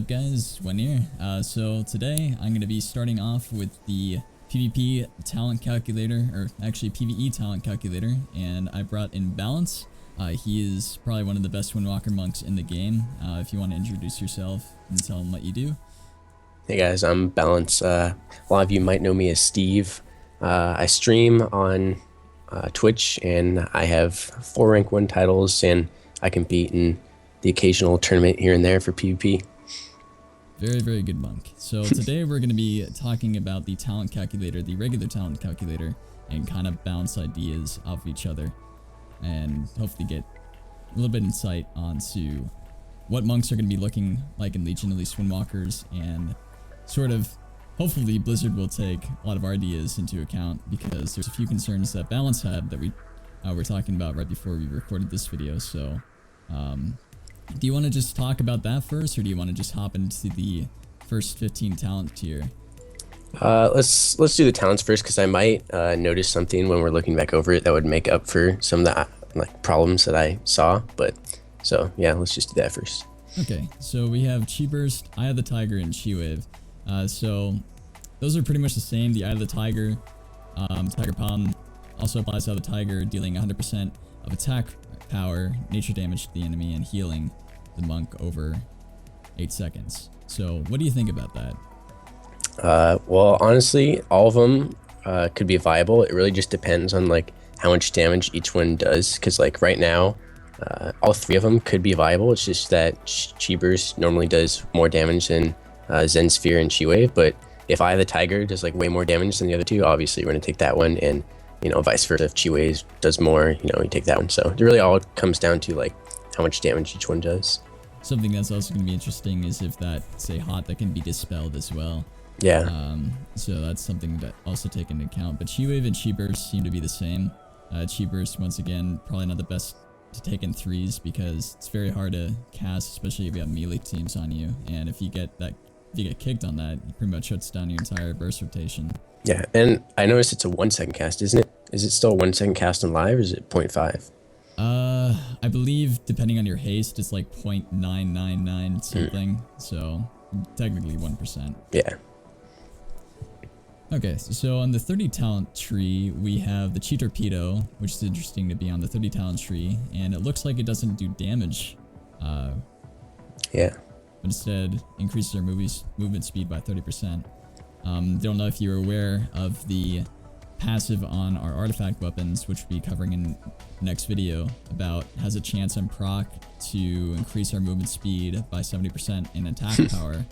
up guys, Gwen here. So today I'm going to be starting off with the PvP talent calculator, or actually PvE talent calculator, and I brought in Balance. He is probably one of the best Windwalker monks in the game. If you want to introduce yourself and tell him what you do. Hey guys, I'm Balance. A lot of you might know me as Steve. I stream on Twitch, and I have 4 rank 1 titles, and I compete in the occasional tournament here and there for PvP. Very, very good monk. So today we're going to be talking about the talent calculator, the regular talent calculator, and kind of bounce ideas off of each other, and hopefully get a little bit insight onto what monks are going to be looking like in Legion, at least Windwalkers, and sort of, hopefully Blizzard will take a lot of our ideas into account, because there's a few concerns that Balance had that we were talking about right before we recorded this video. So do you want to just talk about that first, or do you want to just hop into the first 15 talent tier? Let's do the talents first, because I might notice something when we're looking back over it that would make up for some of the problems that I saw. But so yeah, let's just do that first. Okay, so we have Chi Burst, Eye of the Tiger, and Chi Wave. So those are pretty much the same. The Eye of the Tiger, Tiger Palm also applies to the Tiger, dealing 100% of attack power, nature damage to the enemy, and healing the monk over 8 seconds. So what do you think about that? Well, honestly, all of them could be viable. It really just depends on like how much damage each one does, because like right now, all 3 of them could be viable. It's just that Chi Burst normally does more damage than Zen Sphere and Chi Wave, but if Eye of the Tiger does like way more damage than the other 2, obviously we're going to take that one, and you know, vice versa. If Chi Wave does more, you know, you take that one. So it really all comes down to like how much damage each one does. Something that's also going to be interesting is if that, say, hot, that can be dispelled as well. Yeah. So that's something to also take into account. But Chi Wave and Chi Burst seem to be the same. Chi Burst, once again, probably not the best to take in 3s, because it's very hard to cast, especially if you have melee teams on you. And if you get kicked on that, it pretty much shuts down your entire burst rotation. Yeah, and I noticed it's a 1-second cast, isn't it? Is it still a 1-second cast on live, or is it 0.5? I believe depending on your haste, it's like 0.999 something. So technically 1%. Yeah. Okay, so on the 30 talent tree, we have the Chi Torpedo, which is interesting to be on the 30 talent tree, and it looks like it doesn't do damage. Yeah. But instead increases our movement speed by 30%. Don't know if you're aware of the passive on our artifact weapons, which we'll be covering in next video, about has a chance on proc to increase our movement speed by 70% and attack power,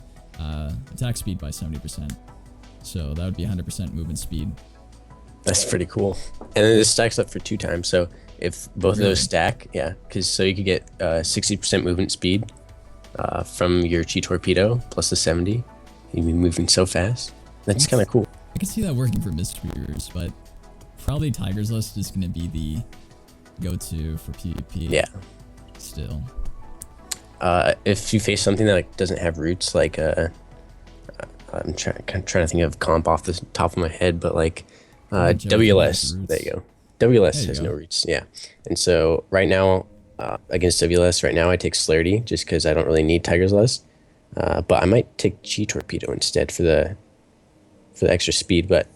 attack speed by 70%. So that would be 100% movement speed. That's pretty cool. And then this stacks up for 2 times. So if both of those stack, yeah, because so you could get 60% movement speed from your Chi Torpedo plus the 70. You'd be moving so fast. That's kind of cool. I can see that working for Mistweavers, but probably Tiger's Lust is going to be the go-to for PvP. Yeah. Still. If you face something that like doesn't have roots, like I'm trying to think of comp off the top of my head, but like WLS. There you go. WLS has no roots. Yeah. And so right now, against WLS, right now I take Celerity just because I don't really need Tiger's Lust. But I might take Chi Torpedo instead for the extra speed. But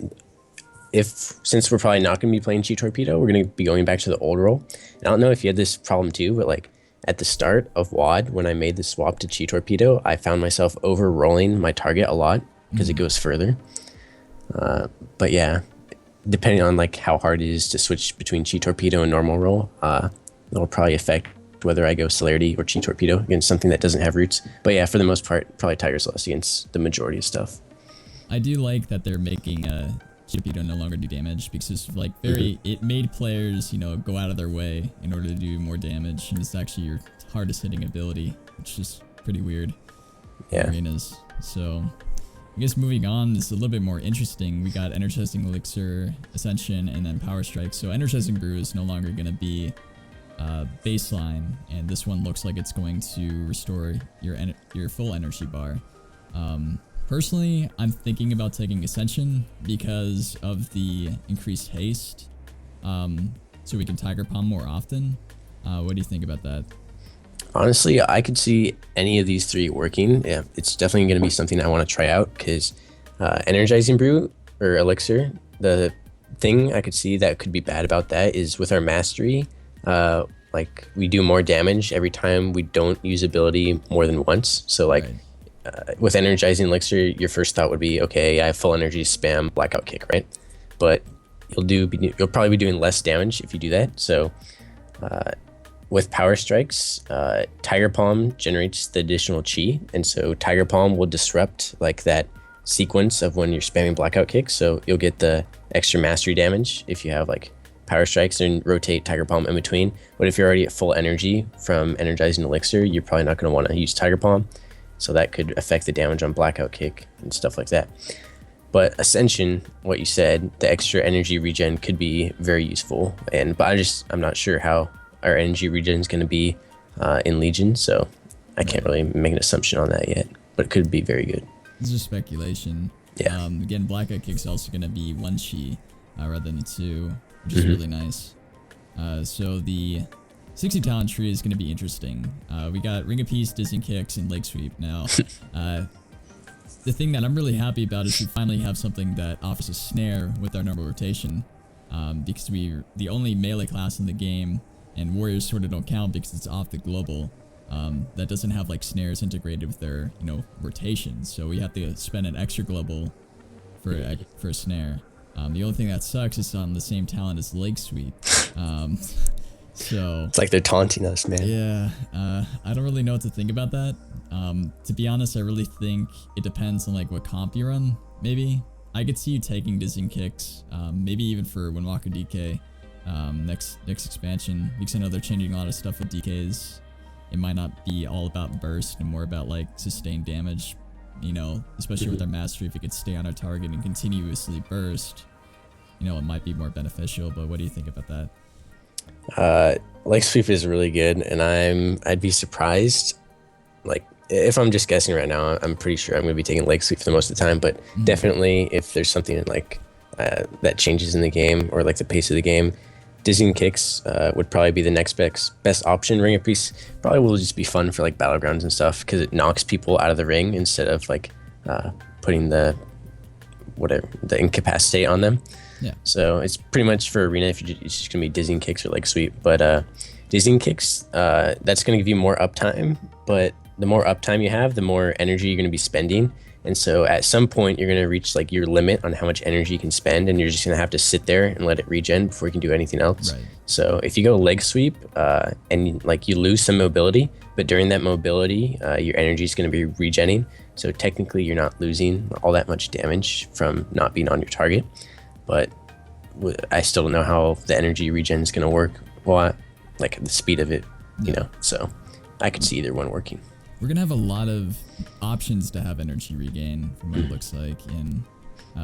since we're probably not going to be playing Chi Torpedo, we're going to be going back to the old role. And I don't know if you had this problem too, but like at the start of WoD, when I made the swap to Chi Torpedo, I found myself over rolling my target a lot because it goes further. But yeah, depending on like how hard it is to switch between Chi Torpedo and normal roll, it'll probably affect whether I go Celerity or Chi Torpedo against something that doesn't have roots. But yeah, for the most part, probably Tiger's Lust against the majority of stuff. I do like that they're making Chi Torpedo no longer do damage, because it's like it made players, you know, go out of their way in order to do more damage, and it's actually your hardest hitting ability, which is pretty weird. Yeah. Arenas. So I guess moving on, this is a little bit more interesting. We got Energizing Elixir, Ascension, and then Power Strike. So Energizing Brew is no longer going to be baseline, and this one looks like it's going to restore your full energy bar. Personally, I'm thinking about taking Ascension because of the increased haste, so we can Tiger Palm more often. What do you think about that? Honestly, I could see any of these three working. Yeah, it's definitely going to be something I want to try out because energizing brew or elixir, the thing I could see that could be bad about that is with our mastery, like we do more damage every time we don't use ability more than once. So like Right. with energizing elixir, your first thought would be, okay, I have full energy, spam blackout kick, right? But you'll probably be doing less damage if you do that. So with power strikes, Tiger Palm generates the additional chi, and so Tiger Palm will disrupt like that sequence of when you're spamming blackout kicks. So you'll get the extra mastery damage if you have like power strikes and rotate Tiger Palm in between. But if you're already at full energy from energizing elixir, you're probably not going to want to use Tiger Palm, so that could affect the damage on blackout kick and stuff like that. But Ascension, what you said, the extra energy regen could be very useful, but I'm not sure how our energy regen is going to be in Legion, so I can't really make an assumption on that yet. But it could be very good. It's just speculation. Yeah. Again, blackout kick's also going to be 1 chi rather than 2, which is really nice. So the 60 talent tree is going to be interesting. We got Ring of Peace, Dizzying Kicks, and Leg Sweep. Now, the thing that I'm really happy about is we finally have something that offers a snare with our normal rotation, because we're the only melee class in the game, and warriors sort of don't count because it's off the global. That doesn't have like snares integrated with their rotations, so we have to spend an extra global for a snare. The only thing that sucks is on the same talent as Leg Sweep. So It's like they're taunting us, man. yeah, I don't really know what to think about that. To be honest, I really think it depends on like what comp you're on. Maybe I could see you taking Dizzying Kicks, maybe even for Windwalker DK next expansion, because I know they're changing a lot of stuff with DKs. It might not be all about burst and more about like sustained damage, especially with our mastery. If it could stay on our target and continuously burst, it might be more beneficial. But what do you think about that? Leg Sweep is really good, and I'd be surprised. Like if I'm just guessing right now, I'm pretty sure I'm going to be taking Leg Sweep for the most of the time. But definitely, if there's something like that changes in the game or like the pace of the game, Dizzying Kicks would probably be the next best option. Ring of Peace probably will just be fun for like battlegrounds and stuff because it knocks people out of the ring instead of like putting the incapacitate on them. Yeah. So it's pretty much for arena if it's just gonna be Dizzying Kicks or Leg Sweep. But Dizzying Kicks, that's gonna give you more uptime. But the more uptime you have, the more energy you're gonna be spending. And so at some point you're gonna reach like your limit on how much energy you can spend, and you're just gonna have to sit there and let it regen before you can do anything else. Right. So if you go Leg Sweep and like you lose some mobility, but during that mobility your energy is gonna be regenning. So technically you're not losing all that much damage from not being on your target. But I still don't know how the energy regen is gonna work. Well, like the speed of it, So I could see either one working. We're gonna have a lot of options to have energy regain from what it looks like in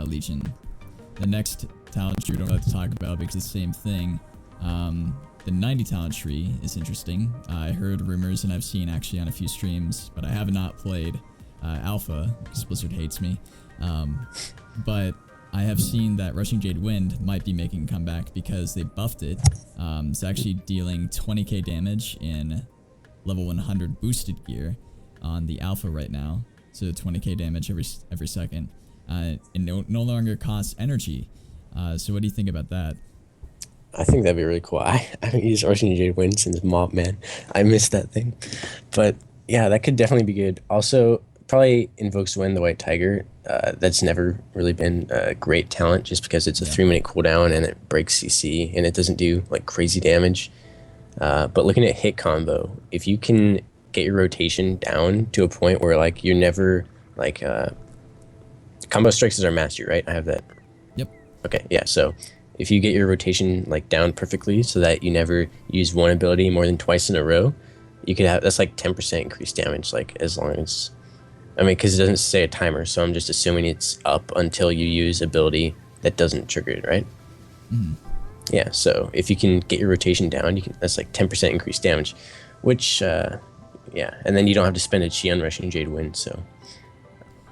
Legion. The next talent tree we don't have to talk about because it's the same thing. The 90 talent tree is interesting. I heard rumors and I've seen actually on a few streams, but I have not played Alpha because Blizzard hates me. But I have seen that Rushing Jade Wind might be making a comeback because they buffed it. It's actually dealing 20k damage in level 100 boosted gear on the alpha right now, so 20k damage every second. It no longer costs energy. So what do you think about that? I think that'd be really cool. I haven't used Rushing Jade Wind since Mob, man. I missed that thing. But yeah, that could definitely be good. Also, probably Invokes Wind, the White Tiger. That's never really been a great talent just because it's a 3-minute cooldown and it breaks CC and it doesn't do like crazy damage. But looking at hit combo, if you can get your rotation down to a point where like you're never like combo strikes is our mastery, right? I have that. Yep. Okay, yeah. So if you get your rotation like down perfectly so that you never use one ability more than twice in a row, you could have that's like 10% increased damage. Like as long as because it doesn't say a timer, so I'm just assuming it's up until you use ability that doesn't trigger it, right? Yeah, so if you can get your rotation down, that's like 10% increased damage, which, and then you don't have to spend a chi on Rushing Jade Wind, so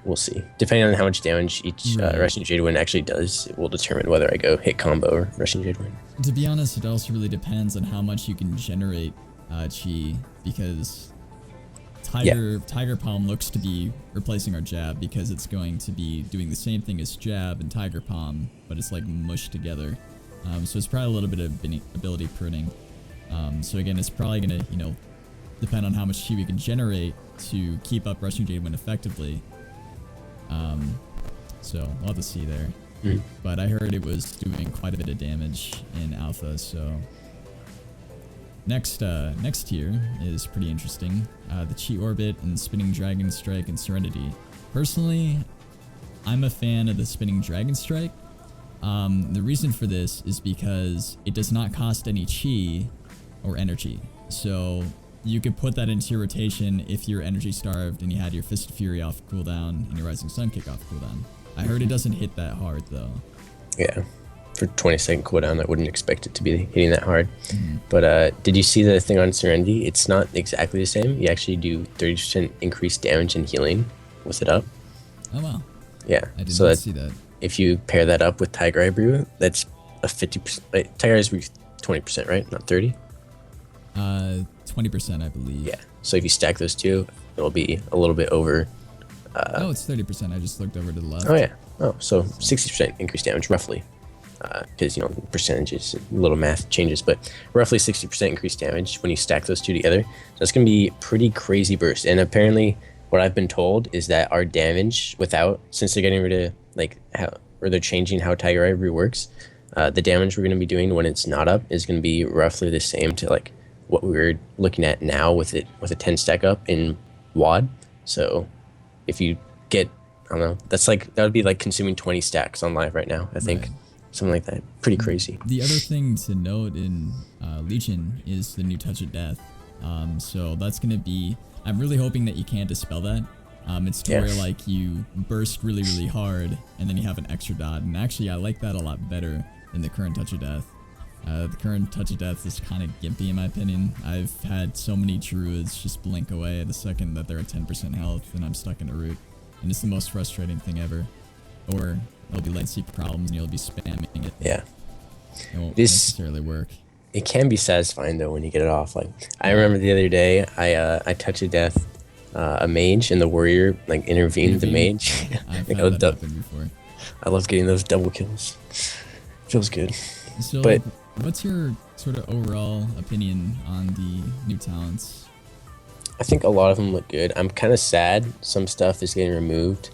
we'll see. Depending on how much damage each Rushing Jade Wind actually does, it will determine whether I go hit combo or Rushing Jade Wind. To be honest, it also really depends on how much you can generate chi, because Tiger Palm looks to be replacing our jab, because it's going to be doing the same thing as jab and Tiger Palm, but it's like mushed together. So it's probably a little bit of ability pruning. So again, it's probably gonna, you know, depend on how much chi we can generate to keep up Rushing Jade Wind effectively. So we'll have to see there. But I heard it was doing quite a bit of damage in alpha, so next tier is pretty interesting. The Chi Orbit and Spinning Dragon Strike and Serenity. Personally, I'm a fan of the Spinning Dragon Strike. The reason for this is because it does not cost any chi or energy. So you could put that into your rotation if you're energy starved and you had your Fist of Fury off cooldown and your Rising Sun kick off cooldown. I heard it doesn't hit that hard though. Yeah. For 20-second cooldown, I wouldn't expect it to be hitting that hard. But did you see the thing on Serenity? It's not exactly the same. You actually do 30% increased damage and healing with it up. Oh wow. Yeah. I did not see that. If you pair that up with Tiger Eye Brew, that's a 50%. Tiger Eye Brew 20%, right? Not 30. 20%, I believe. Yeah. So if you stack those two, it'll be a little bit over. Oh, it's 30%. I just looked over to the left. Oh yeah. Oh, so 60% increased damage roughly. Because, you know, percentages, little math changes, but roughly 60% increased damage when you stack those two together. So that's going to be pretty crazy burst. And apparently what I've been told is that our damage since they're getting rid of, they're changing how Tiger Eye Brew works, the damage we're going to be doing when it's not up is going to be roughly the same to like what we're looking at now with a 10 stack up in WAD. So if you get, I don't know, that would be like consuming 20 stacks on live right now, I think. Right. Something like that. Pretty crazy. The other thing to note in Legion is the new Touch of Death. So that's going to be... I'm really hoping that you can't dispel that. It's to where like you burst really, really hard and then you have an extra dot. And actually, I like that a lot better than the current Touch of Death. The current Touch of Death is kind of gimpy in my opinion. I've had so many druids just blink away the second that they're at 10% health and I'm stuck in a root. And it's the most frustrating thing ever. Or... there'll be like secret problems and you'll be spamming it. Yeah. It won't necessarily work. It can be satisfying though when you get it off. Like I remember the other day I Touch of Death a mage and the warrior like intervened the mage. I've had that happen before. I love getting those double kills. Feels good. So but what's your sort of overall opinion on the new talents? I think a lot of them look good. I'm kind of sad some stuff is getting removed.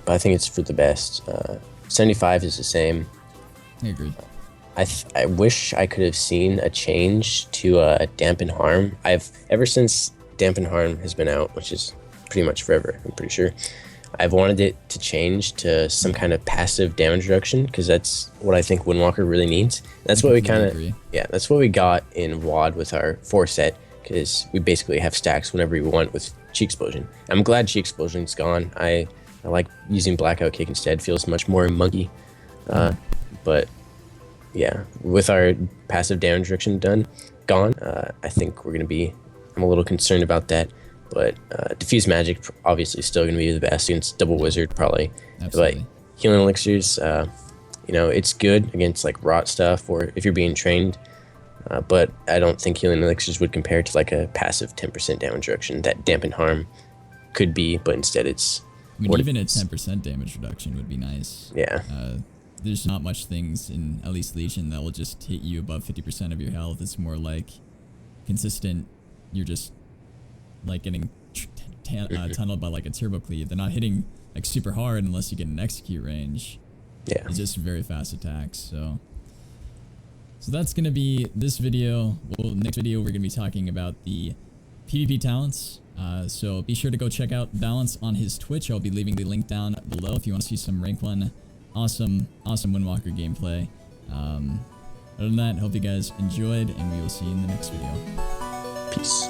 But I think it's for the best. 75 is the same. I agree. I wish I could have seen a change to Dampen Harm. Ever since Dampen Harm has been out, which is pretty much forever, I'm pretty sure, I've wanted it to change to some kind of passive damage reduction because that's what I think Windwalker really needs. That's what we that's what we got in WAD with our 4 set because we basically have stacks whenever we want with Chi Explosion. I'm glad Chi Explosion's gone. I like using Blackout Kick instead. Feels much more monkey. But yeah, with our passive damage reduction gone, I think we're going to be... I'm a little concerned about that. But Diffuse Magic obviously still going to be the best against Double Wizard probably. Absolutely. But Healing Elixirs, you know, it's good against like rot stuff or if you're being trained. But I don't think Healing Elixirs would compare to like a passive 10% damage reduction that Dampen Harm could be, but instead it's... I mean, even a 10% damage reduction would be nice. Yeah. There's not much things in at least Legion that will just hit you above 50% of your health. It's more like consistent. You're just like getting tunneled by like a turbo cleave. They're not hitting like super hard unless you get an execute range. Yeah. It's just very fast attacks. So that's gonna be this video. Next video we're gonna be talking about the PvP talents. So be sure to go check out Balance on his Twitch. I'll be leaving the link down below if you want to see some rank 1 awesome Windwalker gameplay. Other than that, hope you guys enjoyed and we will see you in the next video. Peace.